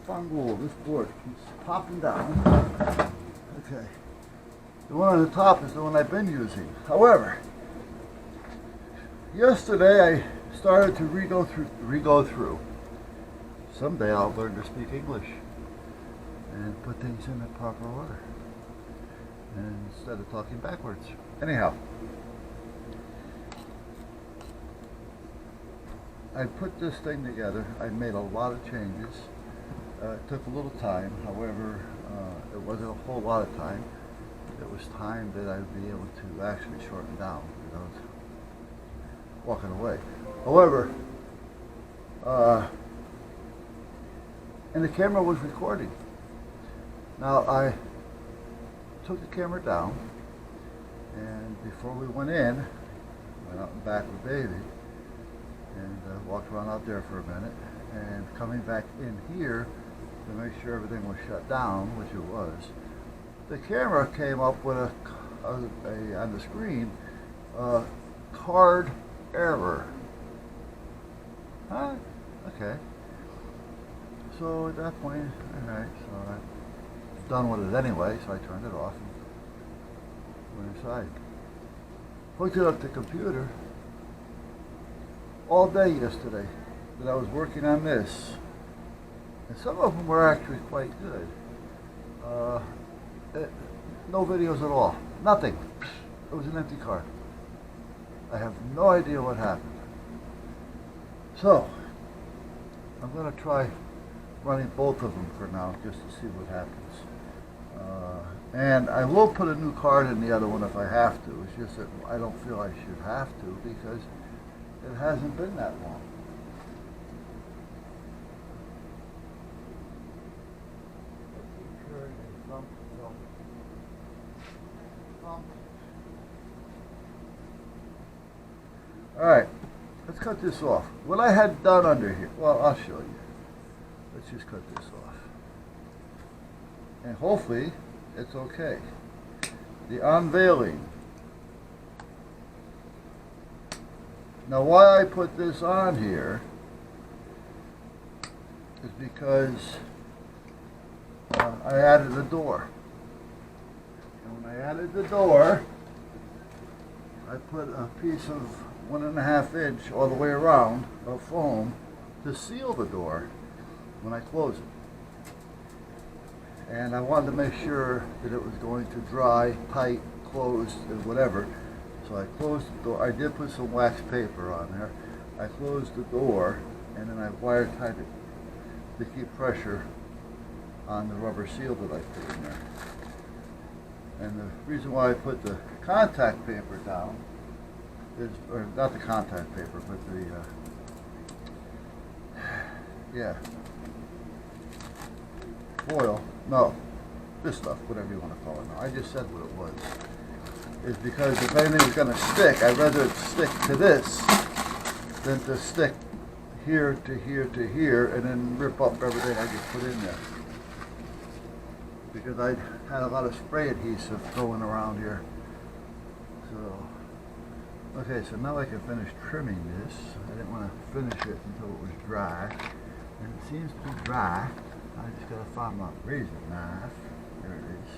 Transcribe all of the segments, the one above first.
fungal. This board keeps popping down. Okay. The one on the top is the one I've been using. However, yesterday I started to re-go through. Someday I'll learn to speak English and put things in the proper order, and instead of talking backwards. Anyhow, I put this thing together. I made a lot of changes. It took a little time. However, it wasn't a whole lot of time. It was time that I'd be able to actually shorten down without walking away. However, and the camera was recording. Now I took the camera down, and before we went in, went out and back with baby, and walked around out there for a minute, and coming back in here to make sure everything was shut down, which it was. The camera came up with on the screen, card error. Huh? Okay. So at that point, alright, so I'm done with it anyway, so I turned it off and went inside. Hooked it up to the computer all day yesterday that I was working on this. And some of them were actually quite good. No videos at all. Nothing. It was an empty card. I have no idea what happened. So, I'm going to try running both of them for now just to see what happens. And I will put a new card in the other one if I have to. It's just that I don't feel I should have to because it hasn't been that long. Alright, let's cut this off. What I had done under here, well, I'll show you. Let's just cut this off. And hopefully, it's okay. The unveiling. Now, why I put this on here is because I added a door. And when I added the door, I put a piece of 1.5 inch all the way around of foam to seal the door when I close it. And I wanted to make sure that it was going to dry, tight, closed, and whatever. So I closed the door. I did put some wax paper on there. I closed the door, and then I wire tied it to keep pressure on the rubber seal that I put in there. And the reason why I put the contact paper down is, or not the contact paper, but the, foil, no, this stuff, whatever you want to call it now. I just said what it was. Is because if anything was going to stick, I'd rather it stick to this than to stick here to here to here and then rip up everything I just put in there. Because I had a lot of spray adhesive going around here. So, okay, so now I can finish trimming this. I didn't want to finish it until it was dry. And it seems to be dry. I just gotta find my razor knife. There it is.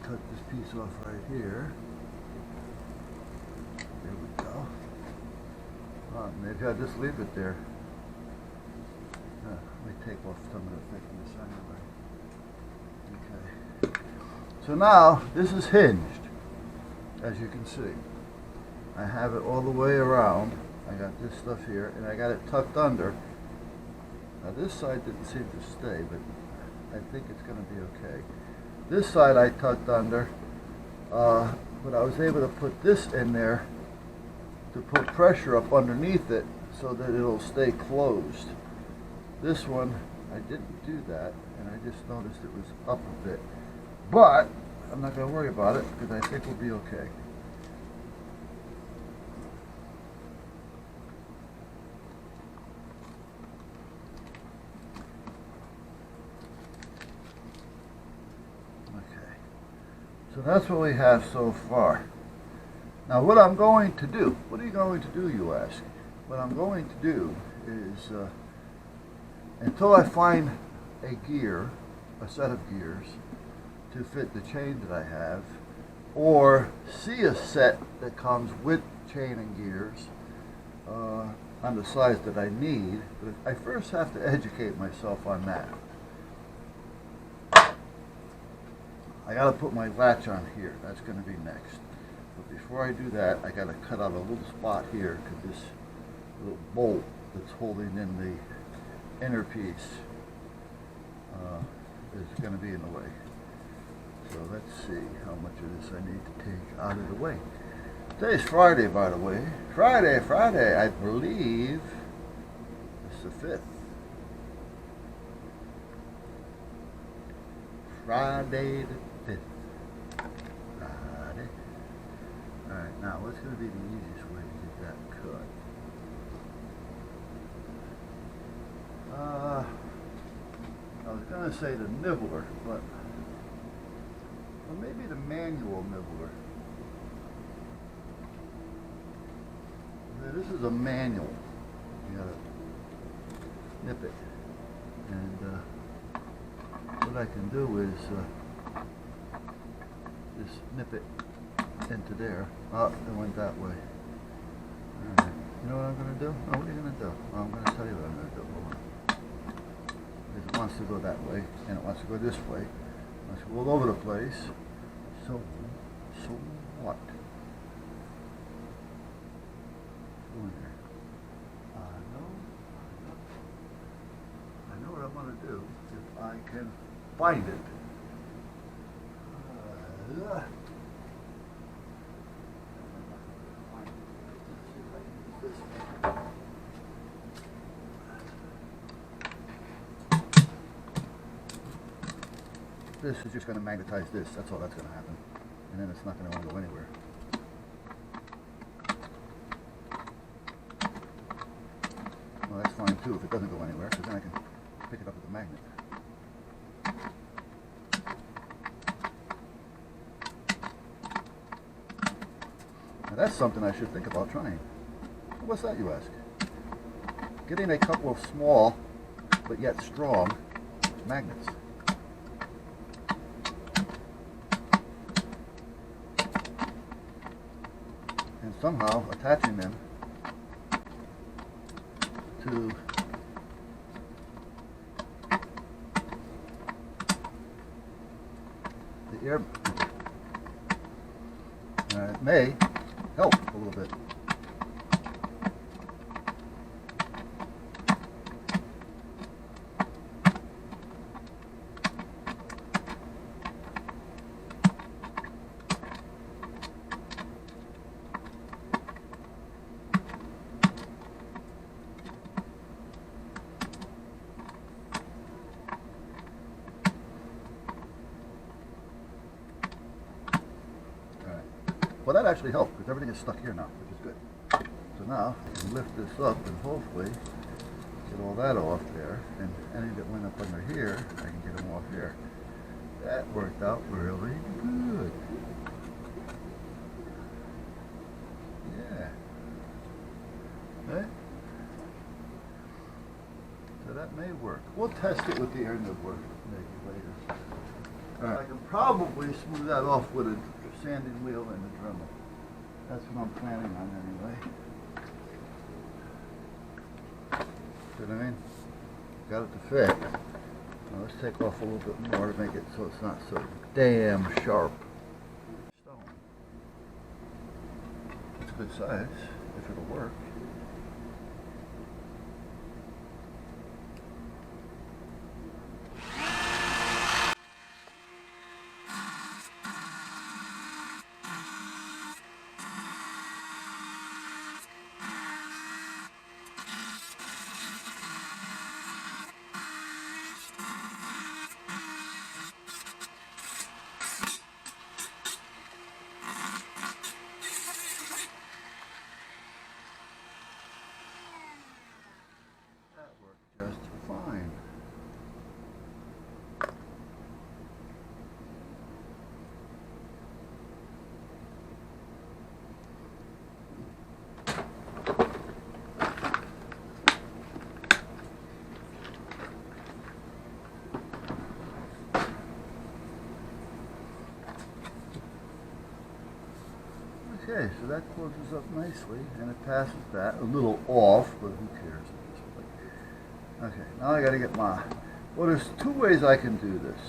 Cut this piece off right here. There we go. Maybe I'll just leave it there. Let me take off some of the thickness anyway. Okay. So now, this is hinged, as you can see. I have it all the way around. I got this stuff here, and I got it tucked under. Now this side didn't seem to stay, but I think it's going to be okay. This side I tucked under, but I was able to put this in there to put pressure up underneath it so that it'll stay closed. This one, I didn't do that, and I just noticed it was up a bit. But I'm not going to worry about it because I think we'll be okay. So that's what we have so far. Now what I'm going to do, what are you going to do, you ask? What I'm going to do is until I find a gear, a set of gears, to fit the chain that I have, or see a set that comes with chain and gears on the size that I need. But I first have to educate myself on that. I gotta put my latch on here. That's gonna be next. But before I do that, I gotta cut out a little spot here because this little bolt that's holding in the inner piece is gonna be in the way. So let's see how much of this I need to take out of the way. Today's Friday, by the way. Friday, I believe it's the 5th. Friday the 5th. Friday. Alright, now what's going to be the easiest way to get that cut? I was going to say the nibbler, but or maybe the manual nibbler. Now, this is a manual. You gotta nip it. And what I can do is just nip it into there. Oh, it went that way. Alright. You know what I'm going to do? Oh, what are you going to do? Oh, I'm going to tell you what I'm going to do. Hold on. Because it wants to go that way, and it wants to go this way. It wants to go all over the place. So what? Doing here. I know what I want to do if I can find it. This is just going to magnetize this. That's all that's going to happen. And then it's not going to want to go anywhere. Well, that's fine too if it doesn't go anywhere, because then I can pick it up with the magnet. Now that's something I should think about trying. What's that, you ask? Getting a couple of small, but yet strong, magnets. And somehow attaching them to the air. It may help a little bit. Well, that actually helped because everything is stuck here now, which is good. So now I can lift this up and hopefully get all that off there, and any that went up under here, I can get them off here. That worked out really good. Yeah. Okay. So that may work. We'll test it with the air nibbler maybe later. All right. I can probably smooth that off with a sanding wheel and a Dremel. That's what I'm planning on anyway. See what I mean? Got it to fit. Now let's take off a little bit more to make it so it's not so damn sharp. Stone. It's a good size, if it'll work. Okay, so that closes up nicely, and it passes that. A little off, but who cares at this point? Okay, now I got to get my... Well, there's two ways I can do this.